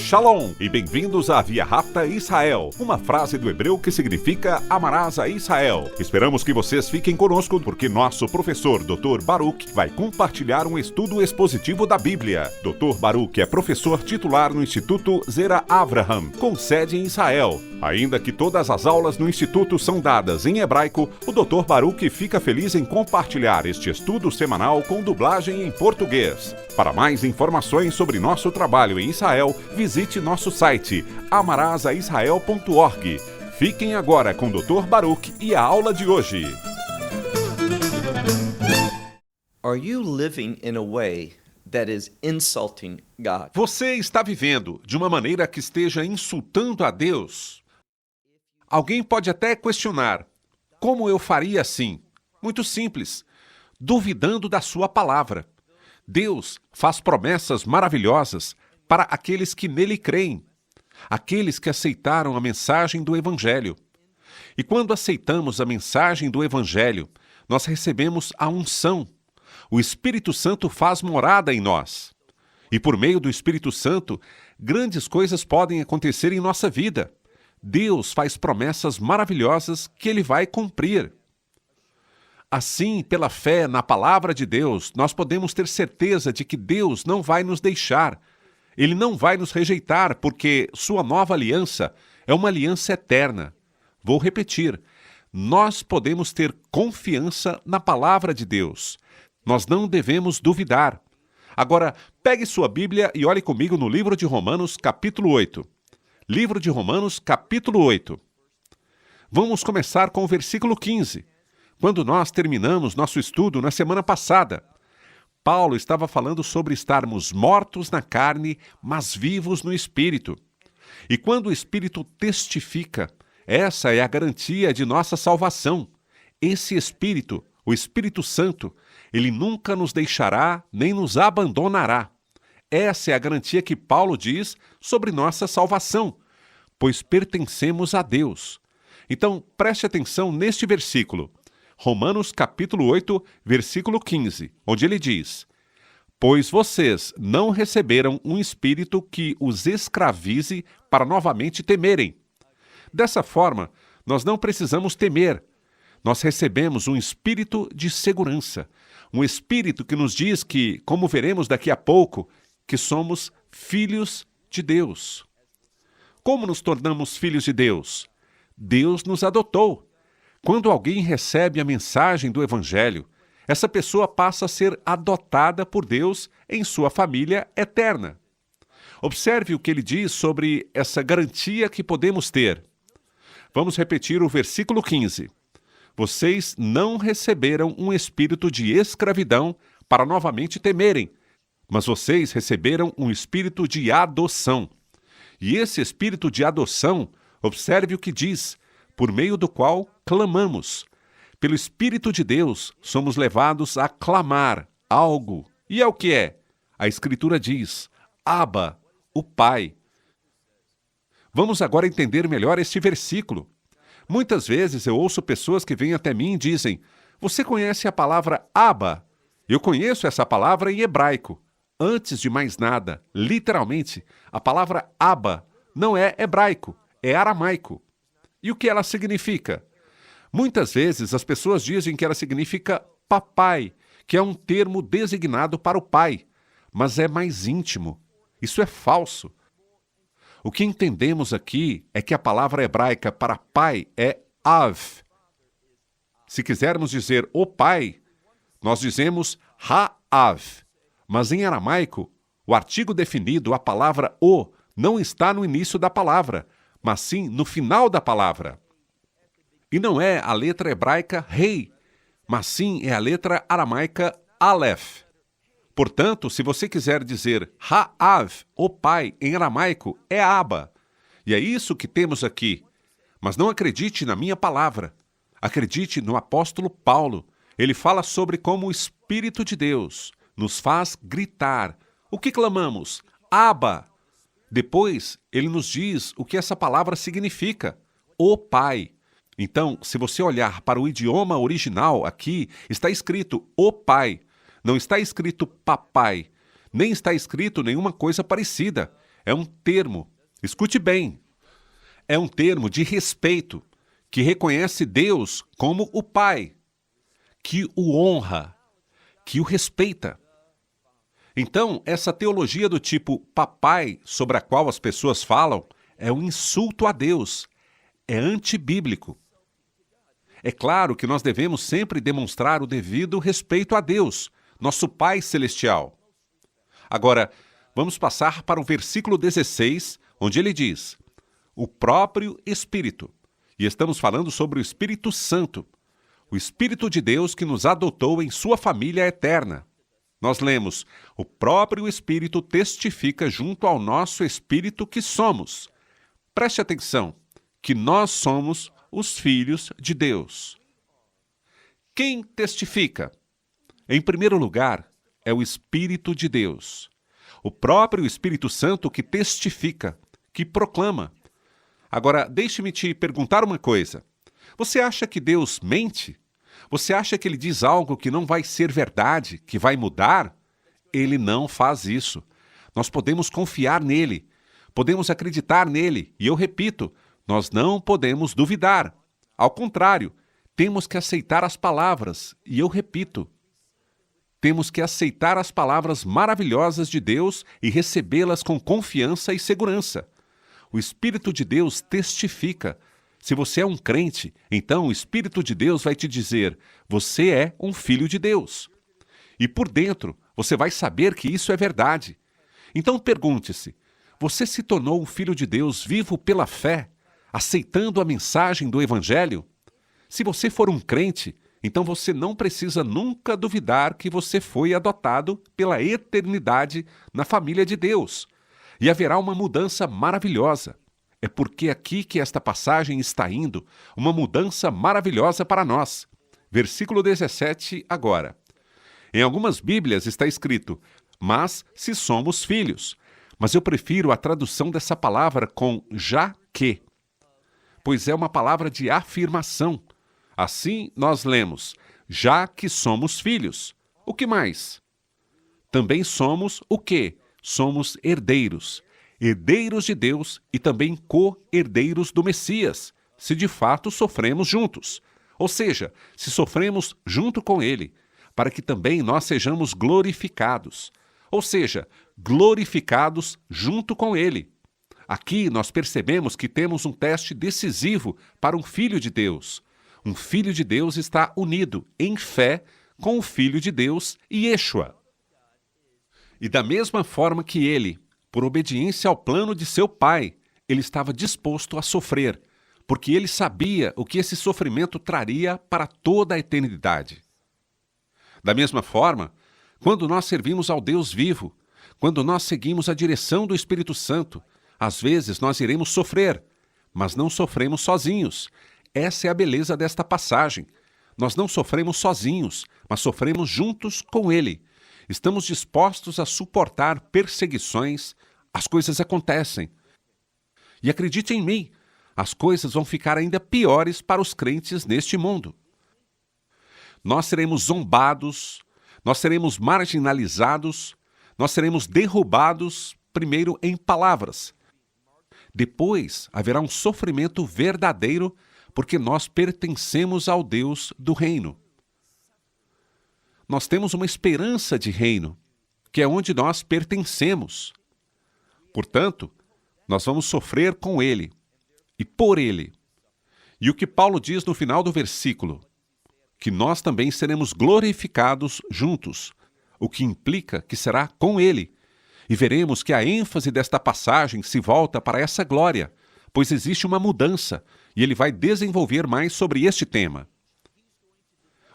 Shalom e bem-vindos à Via Rápida Israel, uma frase do hebreu que significa amarás a Israel. Esperamos que vocês fiquem conosco porque nosso professor Dr. Baruch vai compartilhar um estudo expositivo da Bíblia. Dr. Baruch é professor titular no Instituto Zera Avraham, com sede em Israel. Ainda que todas as aulas no Instituto são dadas em hebraico, o Dr. Baruch fica feliz em compartilhar este estudo semanal com dublagem em português. Para mais informações sobre nosso trabalho em Israel, visite nosso site amarasaisrael.org. Fiquem agora com o Dr. Baruch e a aula de hoje. Are you living in a way that is insulting God? Você está vivendo de uma maneira que esteja insultando a Deus? Alguém pode até questionar: como eu faria assim? Muito simples, duvidando da sua palavra. Deus faz promessas maravilhosas para aqueles que nele creem, aqueles que aceitaram a mensagem do Evangelho. E quando aceitamos a mensagem do Evangelho, nós recebemos a unção. O Espírito Santo faz morada em nós. E por meio do Espírito Santo, grandes coisas podem acontecer em nossa vida. Deus faz promessas maravilhosas que Ele vai cumprir. Assim, pela fé na palavra de Deus, nós podemos ter certeza de que Deus não vai nos deixar. Ele não vai nos rejeitar, porque sua nova aliança é uma aliança eterna. Vou repetir, nós podemos ter confiança na palavra de Deus. Nós não devemos duvidar. Agora, pegue sua Bíblia e olhe comigo no livro de Romanos, capítulo 8. Livro de Romanos, capítulo 8. Vamos começar com o versículo 15. Quando nós terminamos nosso estudo na semana passada, Paulo estava falando sobre estarmos mortos na carne, mas vivos no Espírito. E quando o Espírito testifica, essa é a garantia de nossa salvação. Esse Espírito, o Espírito Santo, ele nunca nos deixará nem nos abandonará. Essa é a garantia que Paulo diz sobre nossa salvação, pois pertencemos a Deus. Então, preste atenção neste versículo. Romanos capítulo 8, versículo 15, onde ele diz: pois vocês não receberam um espírito que os escravize para novamente temerem. Dessa forma, nós não precisamos temer. Nós recebemos um espírito de segurança, um espírito que nos diz que, como veremos daqui a pouco, que somos filhos de Deus. Como nos tornamos filhos de Deus? Deus nos adotou. Quando alguém recebe a mensagem do Evangelho, essa pessoa passa a ser adotada por Deus em sua família eterna. Observe o que ele diz sobre essa garantia que podemos ter. Vamos repetir o versículo 15. Vocês não receberam um espírito de escravidão para novamente temerem, mas vocês receberam um espírito de adoção. E esse espírito de adoção, observe o que diz, por meio do qual clamamos. Pelo Espírito de Deus, somos levados a clamar algo. E é o que é? A Escritura diz: Abba, o Pai. Vamos agora entender melhor este versículo. Muitas vezes eu ouço pessoas que vêm até mim e dizem: você conhece a palavra Abba? Eu conheço essa palavra em hebraico. Antes de mais nada, literalmente, a palavra Abba não é hebraico, é aramaico. E o que ela significa? Muitas vezes as pessoas dizem que ela significa papai, que é um termo designado para o pai, mas é mais íntimo. Isso é falso. O que entendemos aqui é que a palavra hebraica para pai é Av. Se quisermos dizer o pai, nós dizemos Ha-Av. Mas em aramaico, o artigo definido, a palavra o, não está no início da palavra, mas sim no final da palavra. E não é a letra hebraica Rei, mas sim é a letra aramaica Aleph. Portanto, se você quiser dizer Ha-Av, o pai, em aramaico, é Abba. E é isso que temos aqui. Mas não acredite na minha palavra. Acredite no apóstolo Paulo. Ele fala sobre como o Espírito de Deus nos faz gritar. O que clamamos? Abba. Depois, ele nos diz o que essa palavra significa. O Pai. Então, se você olhar para o idioma original aqui, está escrito o Pai. Não está escrito papai. Nem está escrito nenhuma coisa parecida. é um termo, escute bem, é um termo de respeito, que reconhece Deus como o Pai, que o honra, que o respeita. Então, essa teologia do tipo papai, sobre a qual as pessoas falam, é um insulto a Deus, é antibíblico. É claro que nós devemos sempre demonstrar o devido respeito a Deus, nosso Pai Celestial. Agora, vamos passar para o versículo 16, onde ele diz: o próprio Espírito. E estamos falando sobre o Espírito Santo, o Espírito de Deus que nos adotou em sua família eterna. Nós lemos: o próprio Espírito testifica junto ao nosso Espírito que somos. Preste atenção, que nós somos os filhos de Deus. Quem testifica? Em primeiro lugar, é o Espírito de Deus. O próprio Espírito Santo que testifica, que proclama. Agora, deixe-me te perguntar uma coisa. Você acha que Deus mente? Você acha que ele diz algo que não vai ser verdade, que vai mudar? Ele não faz isso. Nós podemos confiar nele, podemos acreditar nele, e eu repito, nós não podemos duvidar. Ao contrário, temos que aceitar as palavras, e eu repito, temos que aceitar as palavras maravilhosas de Deus e recebê-las com confiança e segurança. O Espírito de Deus testifica. Se você é um crente, então o Espírito de Deus vai te dizer: você é um filho de Deus. E por dentro, você vai saber que isso é verdade. Então pergunte-se: você se tornou um filho de Deus vivo pela fé, aceitando a mensagem do Evangelho? Se você for um crente, então você não precisa nunca duvidar que você foi adotado pela eternidade na família de Deus. E haverá uma mudança maravilhosa. É porque aqui que esta passagem está indo, uma mudança maravilhosa para nós. Versículo 17 agora. Em algumas Bíblias está escrito: mas se somos filhos. Mas eu prefiro a tradução dessa palavra com já que, pois é uma palavra de afirmação. Assim nós lemos: já que somos filhos. O que mais? Também somos o quê? Somos herdeiros. Herdeiros de Deus e também co-herdeiros do Messias, se de fato sofremos juntos. Ou seja, se sofremos junto com ele, para que também nós sejamos glorificados. Ou seja, glorificados junto com ele. Aqui nós percebemos que temos um teste decisivo para um filho de Deus. Um filho de Deus está unido em fé com o Filho de Deus, Yeshua. E da mesma forma que ele, por obediência ao plano de seu pai, ele estava disposto a sofrer, porque ele sabia o que esse sofrimento traria para toda a eternidade. Da mesma forma, quando nós servimos ao Deus vivo, quando nós seguimos a direção do Espírito Santo, às vezes nós iremos sofrer, mas não sofremos sozinhos. Essa é a beleza desta passagem. Nós não sofremos sozinhos, mas sofremos juntos com ele. Estamos dispostos a suportar perseguições, as coisas acontecem. E acredite em mim, as coisas vão ficar ainda piores para os crentes neste mundo. Nós seremos zombados, nós seremos marginalizados, nós seremos derrubados, primeiro em palavras. Depois haverá um sofrimento verdadeiro, porque nós pertencemos ao Deus do reino. Nós temos uma esperança de reino, que é onde nós pertencemos. Portanto, nós vamos sofrer com ele e por ele. E o que Paulo diz no final do versículo? Que nós também seremos glorificados juntos, o que implica que será com ele. E veremos que a ênfase desta passagem se volta para essa glória, pois existe uma mudança, e ele vai desenvolver mais sobre este tema.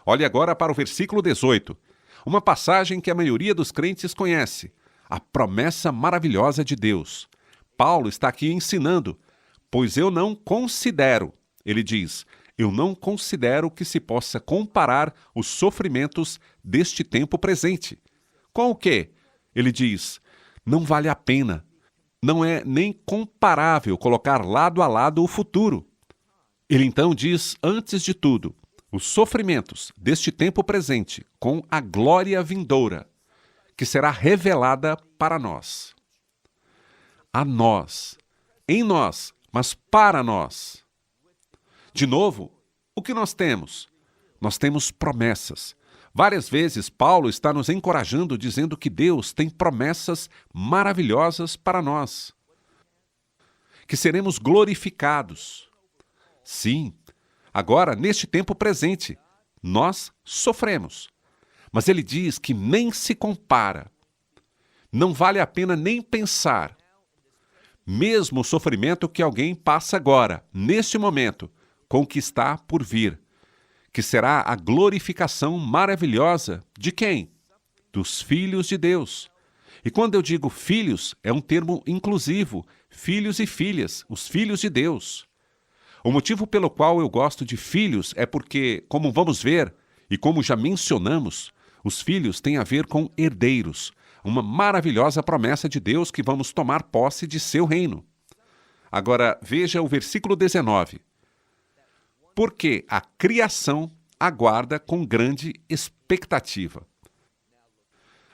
Olhe agora para o versículo 18, uma passagem que a maioria dos crentes conhece, a promessa maravilhosa de Deus. Paulo está aqui ensinando, pois eu não considero, ele diz, eu não considero que se possa comparar os sofrimentos deste tempo presente. Com o quê? Ele diz, não vale a pena, não é nem comparável colocar lado a lado o futuro. Ele então diz, antes de tudo, os sofrimentos deste tempo presente com a glória vindoura, que será revelada para nós. a nós, em nós, mas para nós. De novo, o que nós temos? Nós temos promessas. Várias vezes Paulo está nos encorajando dizendo que Deus tem promessas maravilhosas para nós. Que seremos glorificados. Sim, agora, neste tempo presente, nós sofremos. Mas ele diz que nem se compara. Não vale a pena nem pensar. Mesmo o sofrimento que alguém passa agora, neste momento, com o que está por vir, que será a glorificação maravilhosa de quem? Dos filhos de Deus. E quando eu digo filhos, é um termo inclusivo, filhos e filhas, os filhos de Deus. O motivo pelo qual eu gosto de filhos é porque, como vamos ver, e como já mencionamos, os filhos têm a ver com herdeiros, uma maravilhosa promessa de Deus que vamos tomar posse de seu reino. Agora, veja o versículo 19. Porque a criação aguarda com grande expectativa.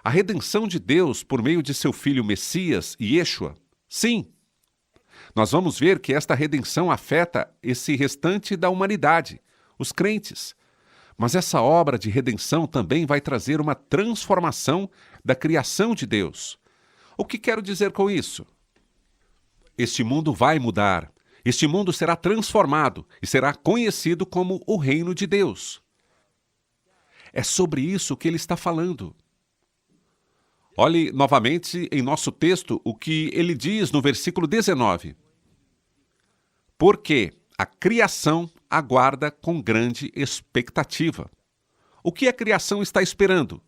A redenção de Deus por meio de seu Filho Messias, Yeshua, sim. Nós vamos ver que esta redenção afeta esse restante da humanidade, os crentes. Mas essa obra de redenção também vai trazer uma transformação da criação de Deus. O que quero dizer com isso? Este mundo vai mudar. Este mundo será transformado e será conhecido como o reino de Deus. É sobre isso que ele está falando. Olhe novamente em nosso texto o que ele diz no versículo 19. Porque a criação aguarda com grande expectativa. O que a criação está esperando?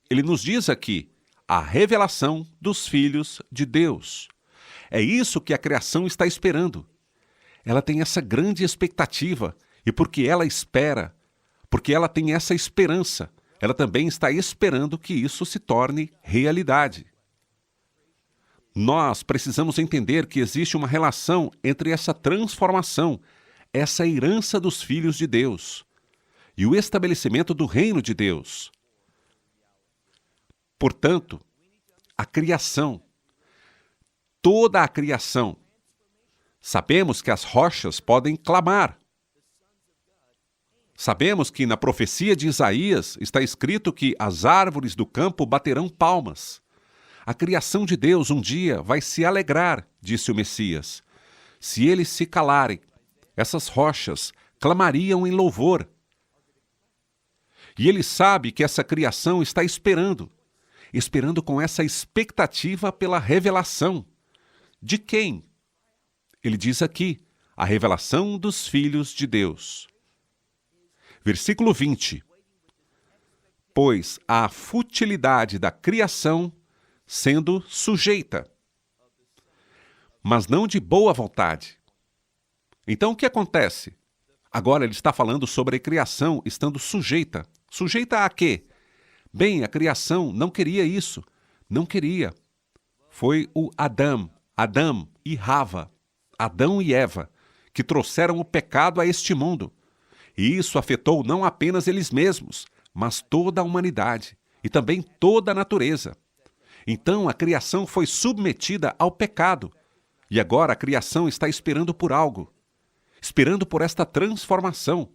Ele nos diz aqui, a revelação dos filhos de Deus. É isso que a criação está esperando. Ela tem essa grande expectativa, e porque ela espera, porque ela tem essa esperança, ela também está esperando que isso se torne realidade. Nós precisamos entender que existe uma relação entre essa transformação, essa herança dos filhos de Deus, e o estabelecimento do reino de Deus. Portanto, a criação, toda a criação, sabemos que as rochas podem clamar. Sabemos que na profecia de Isaías está escrito que as árvores do campo baterão palmas. A criação de Deus um dia vai se alegrar, disse o Messias. Se eles se calarem, essas rochas clamariam em louvor. E ele sabe que essa criação está esperando com essa expectativa pela revelação. De quem? Ele diz aqui, a revelação dos filhos de Deus. Versículo 20. Pois a futilidade da criação sendo sujeita, mas não de boa vontade. Então o que acontece? Agora ele está falando sobre a criação estando sujeita. Sujeita a quê? Bem, a criação não queria isso. Não queria. Foi o Adão e Rava, Adão e Eva, que trouxeram o pecado a este mundo. E isso afetou não apenas eles mesmos, mas toda a humanidade e também toda a natureza. Então a criação foi submetida ao pecado. E agora a criação está esperando por algo. Esperando por esta transformação.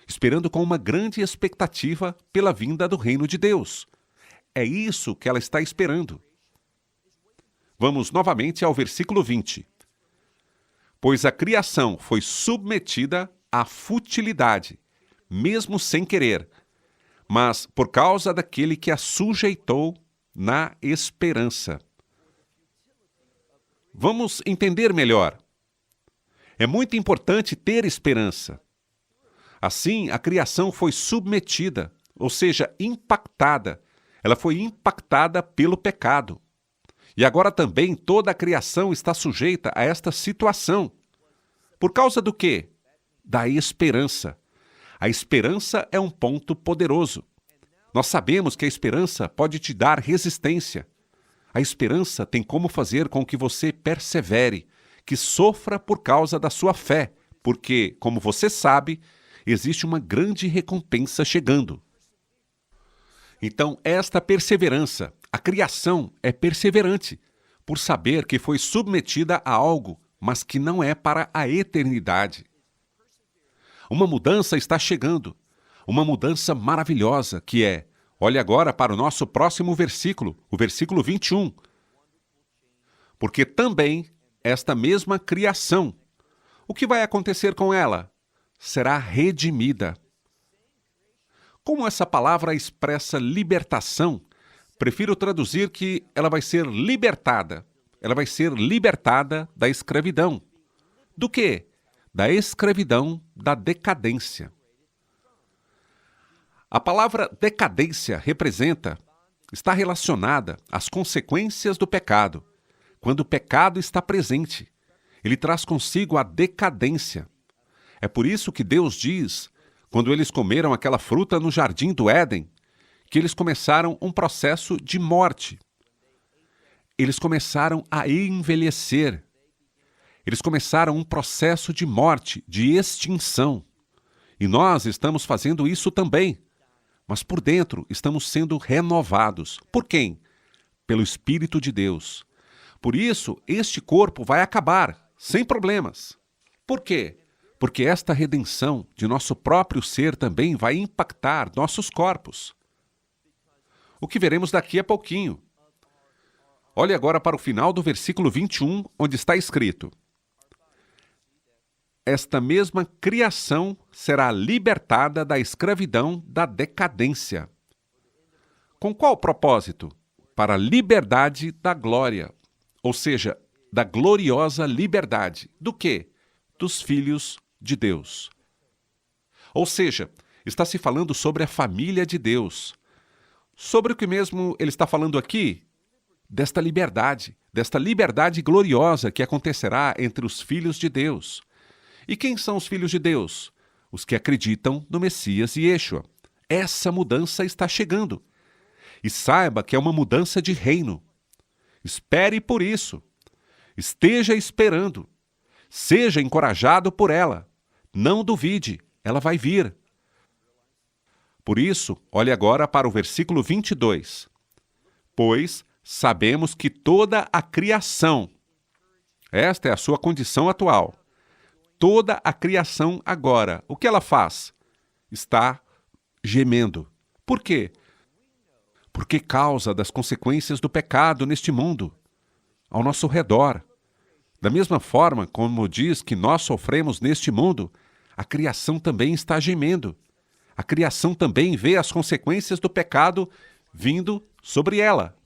Esperando com uma grande expectativa pela vinda do reino de Deus. É isso que ela está esperando. Vamos novamente ao versículo 20. Pois a criação foi submetida à futilidade, mesmo sem querer, mas por causa daquele que a sujeitou na esperança. Vamos entender melhor. É muito importante ter esperança. Assim, a criação foi submetida, ou seja, impactada. Ela foi impactada pelo pecado. E agora também toda a criação está sujeita a esta situação. Por causa do quê? Da esperança. A esperança é um ponto poderoso. Nós sabemos que a esperança pode te dar resistência. A esperança tem como fazer com que você persevere, que sofra por causa da sua fé, porque, como você sabe, existe uma grande recompensa chegando. Então, esta perseverança, a criação é perseverante, por saber que foi submetida a algo, mas que não é para a eternidade. Uma mudança está chegando, uma mudança maravilhosa que é, olhe agora para o nosso próximo versículo, o versículo 21. Porque também esta mesma criação, o que vai acontecer com ela? Será redimida. Como essa palavra expressa libertação, prefiro traduzir que ela vai ser libertada. Ela vai ser libertada da escravidão. Do quê? Da escravidão da decadência. A palavra decadência está relacionada às consequências do pecado. Quando o pecado está presente, ele traz consigo a decadência. É por isso que Deus diz, quando eles comeram aquela fruta no jardim do Éden, que eles começaram um processo de morte. Eles começaram a envelhecer. Eles começaram um processo de morte, de extinção. E nós estamos fazendo isso também. Mas por dentro estamos sendo renovados. Por quem? Pelo Espírito de Deus. Por isso, este corpo vai acabar, sem problemas. Por quê? Porque esta redenção de nosso próprio ser também vai impactar nossos corpos. O que veremos daqui a pouquinho. Olhe agora para o final do versículo 21, onde está escrito: esta mesma criação será libertada da escravidão da decadência. Com qual propósito? Para a liberdade da glória, ou seja, da gloriosa liberdade. Do quê? Dos filhos de Deus. Ou seja, está se falando sobre a família de Deus. Sobre o que mesmo ele está falando aqui? Desta liberdade gloriosa que acontecerá entre os filhos de Deus. E quem são os filhos de Deus? Os que acreditam no Messias Yeshua. Essa mudança está chegando. E saiba que é uma mudança de reino. Espere por isso. Esteja esperando. Seja encorajado por ela. Não duvide, ela vai vir. Por isso, olhe agora para o versículo 22. Pois sabemos que toda a criação, esta é a sua condição atual, toda a criação agora, o que ela faz? Está gemendo. Por quê? Porque causa das consequências do pecado neste mundo, ao nosso redor. Da mesma forma como diz que nós sofremos neste mundo, a criação também está gemendo. A criação também vê as consequências do pecado vindo sobre ela.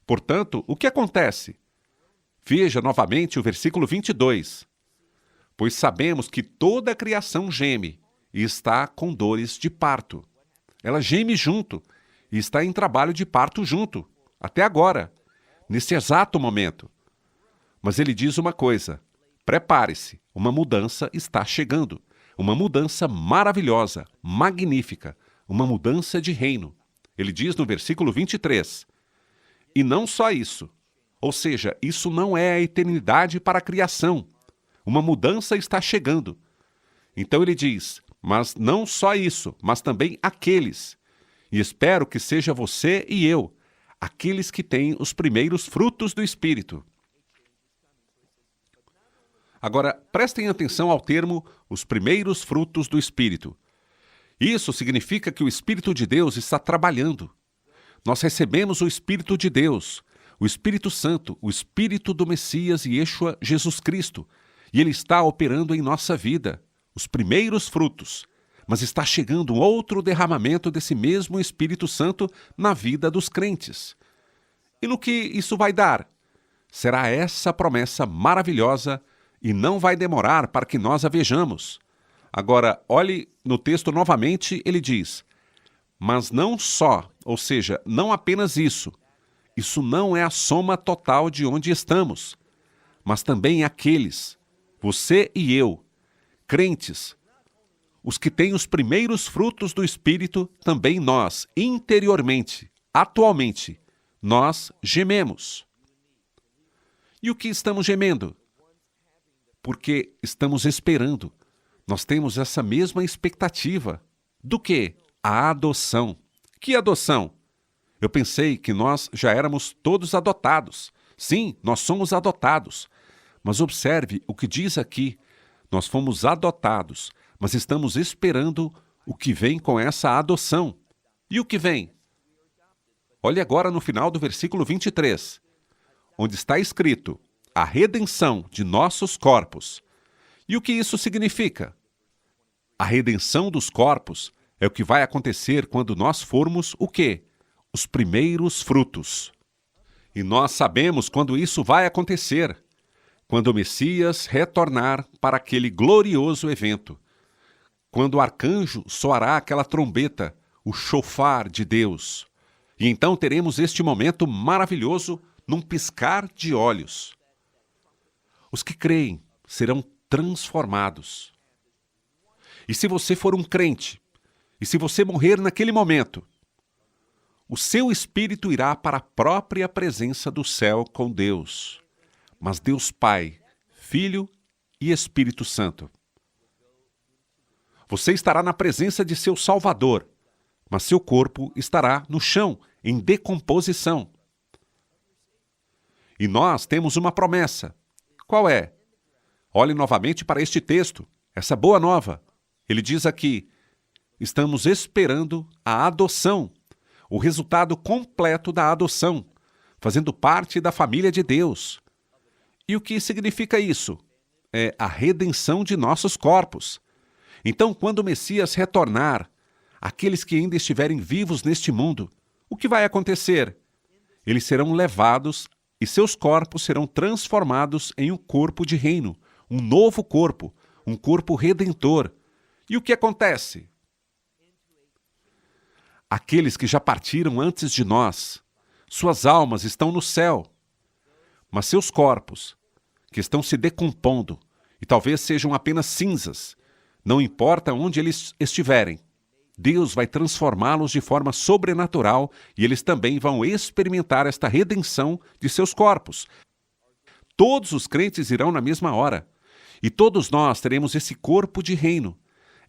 Portanto, o que acontece? Veja novamente o versículo 22. Pois sabemos que toda a criação geme e está com dores de parto. Ela geme junto e está em trabalho de parto junto, até agora, nesse exato momento. Mas ele diz uma coisa: prepare-se, uma mudança está chegando. Uma mudança maravilhosa, magnífica, uma mudança de reino. Ele diz no versículo 23, e não só isso, ou seja, isso não é a eternidade para a criação. Uma mudança está chegando. Então ele diz, mas não só isso, mas também aqueles, e espero que seja você e eu, aqueles que têm os primeiros frutos do Espírito. Agora, prestem atenção ao termo os primeiros frutos do Espírito. Isso significa que o Espírito de Deus está trabalhando. Nós recebemos o Espírito de Deus, o Espírito Santo, o Espírito do Messias Yeshua Jesus Cristo, e ele está operando em nossa vida, os primeiros frutos. Mas está chegando um outro derramamento desse mesmo Espírito Santo na vida dos crentes. E no que isso vai dar? Será essa promessa maravilhosa e não vai demorar para que nós a vejamos. Agora, olhe no texto novamente, ele diz, mas não só, ou seja, não apenas isso. Isso não é a soma total de onde estamos, mas também aqueles, você e eu, crentes, os que têm os primeiros frutos do Espírito, também nós, interiormente, atualmente, nós gememos. E o que estamos gemendo? Porque estamos esperando. Nós temos essa mesma expectativa. Do quê? A adoção. Que adoção? Eu pensei que nós já éramos todos adotados. Sim, nós somos adotados. Mas observe o que diz aqui. Nós fomos adotados, mas estamos esperando o que vem com essa adoção. E o que vem? Olhe agora no final do versículo 23, onde está escrito a redenção de nossos corpos. E o que isso significa? A redenção dos corpos é o que vai acontecer quando nós formos o quê? Os primeiros frutos. E nós sabemos quando isso vai acontecer. Quando o Messias retornar para aquele glorioso evento. Quando o arcanjo soará aquela trombeta, o chofar de Deus. E então teremos este momento maravilhoso num piscar de olhos. Os que creem serão transformados. E se você for um crente, e se você morrer naquele momento, o seu espírito irá para a própria presença do céu com Deus. Mas Deus Pai, Filho e Espírito Santo. Você estará na presença de seu Salvador, mas seu corpo estará no chão, em decomposição. E nós temos uma promessa. Qual é? Olhe novamente para este texto, essa boa nova. Ele diz aqui, estamos esperando a adoção, o resultado completo da adoção, fazendo parte da família de Deus. E o que significa isso? É a redenção de nossos corpos. Então, quando o Messias retornar, aqueles que ainda estiverem vivos neste mundo, o que vai acontecer? Eles serão levados e seus corpos serão transformados em um corpo de reino, um novo corpo, um corpo redentor. E o que acontece? Aqueles que já partiram antes de nós, suas almas estão no céu, mas seus corpos, que estão se decompondo, e talvez sejam apenas cinzas, não importa onde eles estiverem, Deus vai transformá-los de forma sobrenatural e eles também vão experimentar esta redenção de seus corpos. Todos os crentes irão na mesma hora, e todos nós teremos esse corpo de reino.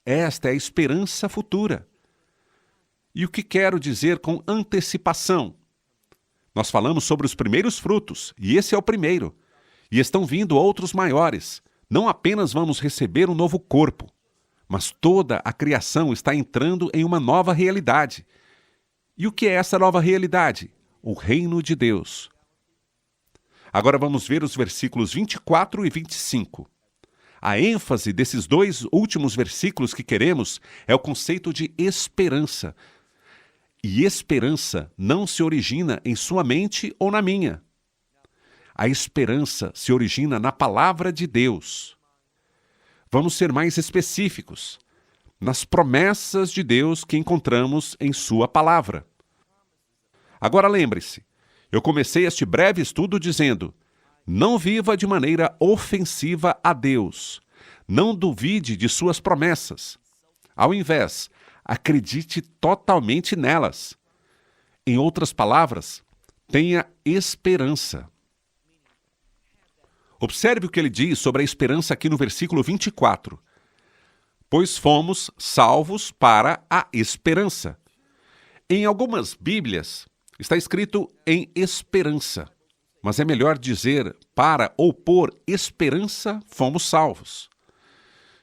Esta é a esperança futura. E o que quero dizer com antecipação? Nós falamos sobre os primeiros frutos, e esse é o primeiro. E estão vindo outros maiores. Não apenas vamos receber um novo corpo, mas toda a criação está entrando em uma nova realidade. E o que é essa nova realidade? O reino de Deus. Agora vamos ver os versículos 24 e 25. A ênfase desses dois últimos versículos que queremos é o conceito de esperança. E esperança não se origina em sua mente ou na minha. A esperança se origina na palavra de Deus. Vamos ser mais específicos, nas promessas de Deus que encontramos em sua palavra. Agora lembre-se, eu comecei este breve estudo dizendo, não viva de maneira ofensiva a Deus, não duvide de suas promessas. Ao invés, acredite totalmente nelas. Em outras palavras, tenha esperança. Observe o que ele diz sobre a esperança aqui no versículo 24. Pois fomos salvos para a esperança. Em algumas Bíblias está escrito em esperança, mas é melhor dizer para ou por esperança fomos salvos.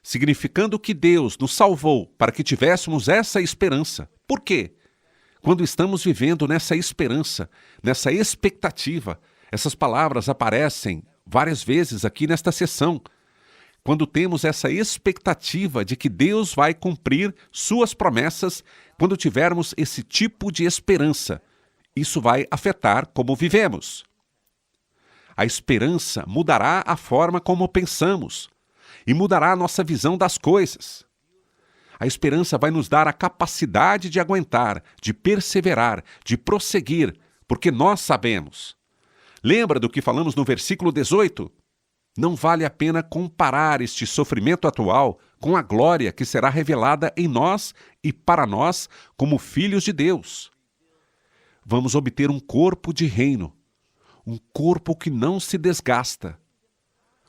Significando que Deus nos salvou para que tivéssemos essa esperança. Por quê? Quando estamos vivendo nessa esperança, nessa expectativa, essas palavras aparecem várias vezes aqui nesta sessão. Quando temos essa expectativa de que Deus vai cumprir suas promessas, quando tivermos esse tipo de esperança, isso vai afetar como vivemos. A esperança mudará a forma como pensamos e mudará a nossa visão das coisas. A esperança vai nos dar a capacidade de aguentar, de perseverar, de prosseguir, porque nós sabemos. Lembra do que falamos no versículo 18? Não vale a pena comparar este sofrimento atual com a glória que será revelada em nós e para nós como filhos de Deus. Vamos obter um corpo de reino, um corpo que não se desgasta,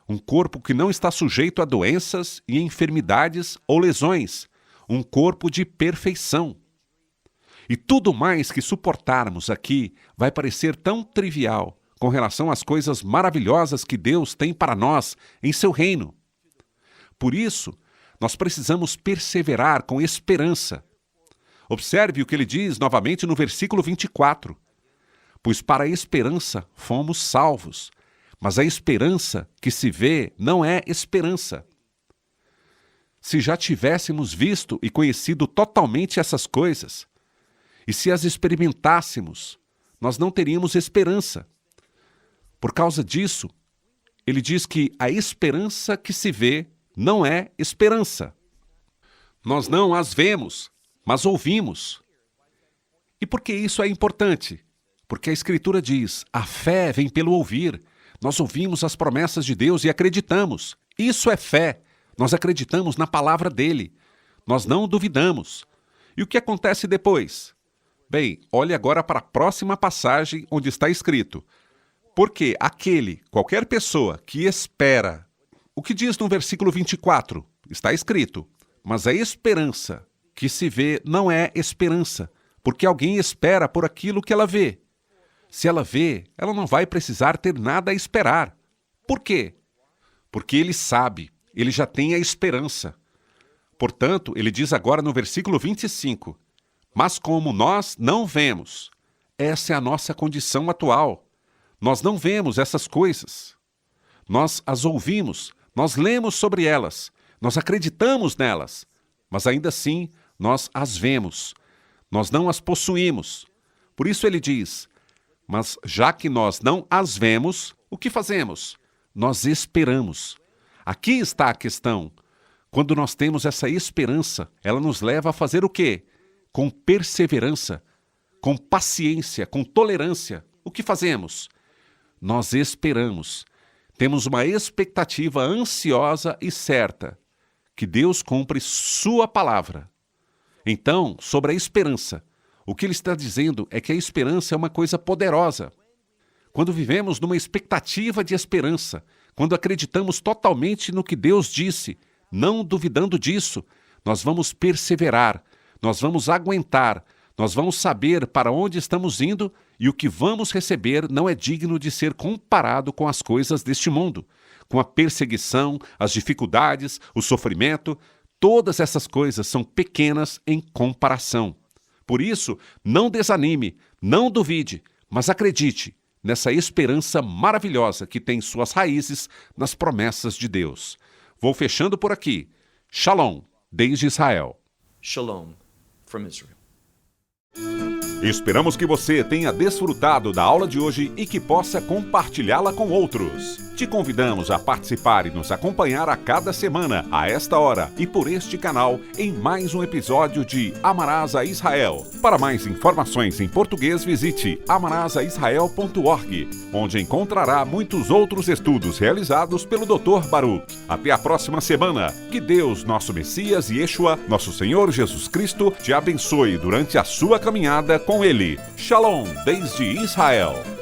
um corpo que não está sujeito a doenças e enfermidades ou lesões, um corpo de perfeição. E tudo mais que suportarmos aqui vai parecer tão trivial com relação às coisas maravilhosas que Deus tem para nós em seu reino. Por isso, nós precisamos perseverar com esperança. Observe o que ele diz novamente no versículo 24. Pois para a esperança fomos salvos, mas a esperança que se vê não é esperança. Se já tivéssemos visto e conhecido totalmente essas coisas, e se as experimentássemos, nós não teríamos esperança. Por causa disso, ele diz que a esperança que se vê não é esperança. Nós não as vemos, mas ouvimos. E por que isso é importante? Porque a Escritura diz, a fé vem pelo ouvir. Nós ouvimos as promessas de Deus e acreditamos. Isso é fé. Nós acreditamos na palavra dele. Nós não duvidamos. E o que acontece depois? Bem, olhe agora para a próxima passagem onde está escrito: porque qualquer pessoa que espera, o que diz no versículo 24? Está escrito, mas a esperança que se vê não é esperança, porque alguém espera por aquilo que ela vê. Se ela vê, ela não vai precisar ter nada a esperar. Por quê? Porque ele sabe, ele já tem a esperança. Portanto, ele diz agora no versículo 25, mas como nós não vemos, essa é a nossa condição atual. Nós não vemos essas coisas. Nós as ouvimos, nós lemos sobre elas, nós acreditamos nelas, mas ainda assim nós as vemos. Nós não as possuímos. Por isso ele diz, mas já que nós não as vemos, o que fazemos? Nós esperamos. Aqui está a questão. Quando nós temos essa esperança, ela nos leva a fazer o quê? Com perseverança, com paciência, com tolerância. O que fazemos? Nós esperamos. Temos uma expectativa ansiosa e certa, que Deus cumpre sua palavra. Então, sobre a esperança, o que ele está dizendo é que a esperança é uma coisa poderosa. Quando vivemos numa expectativa de esperança, quando acreditamos totalmente no que Deus disse, não duvidando disso, nós vamos perseverar, nós vamos aguentar, nós vamos saber para onde estamos indo e o que vamos receber não é digno de ser comparado com as coisas deste mundo, com a perseguição, as dificuldades, o sofrimento. Todas essas coisas são pequenas em comparação. Por isso, não desanime, não duvide, mas acredite nessa esperança maravilhosa que tem suas raízes nas promessas de Deus. Vou fechando por aqui. Shalom, desde Israel. Shalom from Israel. Esperamos que você tenha desfrutado da aula de hoje e que possa compartilhá-la com outros. Te convidamos a participar e nos acompanhar a cada semana, a esta hora e por este canal, em mais um episódio de Amarás a Israel. Para mais informações em português, visite amarasaisrael.org, onde encontrará muitos outros estudos realizados pelo Dr. Baruch. Até a próxima semana. Que Deus, nosso Messias e Yeshua, nosso Senhor Jesus Cristo, te abençoe durante a sua caminhada com Ele. Shalom, desde Israel.